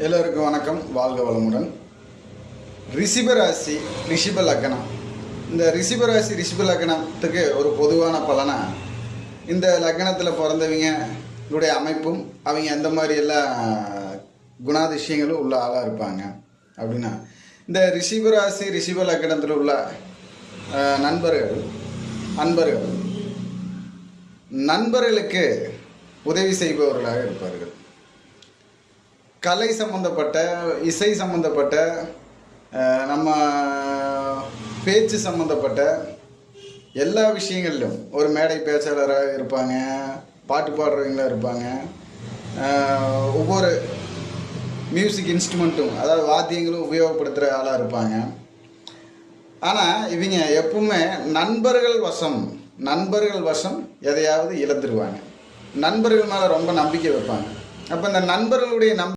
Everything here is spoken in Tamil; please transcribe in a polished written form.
எல்லோருக்கும் வணக்கம். வாழ்க வளமுடன். ரிஷபராசி ரிஷப லக்னம். இந்த ரிஷபராசி ரிஷப லக்னத்துக்கு ஒரு பொதுவான பலனா, இந்த லக்னத்தில் பிறந்தவங்களுடைய அமைப்பும் அவங்க எந்த மாதிரி எல்லாம் குணாதிசயங்களும் உள்ள ஆளாக இருப்பாங்க அப்படின்னா, இந்த ரிஷபராசி ரிஷப லக்னத்தில் உள்ள நண்பர்களுக்கு உதவி செய்பவர்களாக இருப்பார்கள். கலை சம்பந்தப்பட்ட, இசை சம்பந்தப்பட்ட, நம்ம பேச்சு சம்பந்தப்பட்ட எல்லா விஷயங்களிலும் ஒரு மேடை பேச்சாளராக இருப்பாங்க, பாட்டு பாடுறவங்களாக இருப்பாங்க, ஒவ்வொரு மியூசிக் இன்ஸ்ட்ருமெண்ட்டும் அதாவது வாத்தியங்களும் உபயோகப்படுத்துகிற ஆளாக இருப்பாங்க. ஆனால் இவங்க எப்பவுமே நண்பர்கள் வசம் எதையாவது இழந்துருவாங்க. நண்பர்கள் மேலே ரொம்ப நம்பிக்கை வைப்பாங்க. அப்போ இந்த நண்பர்களுடைய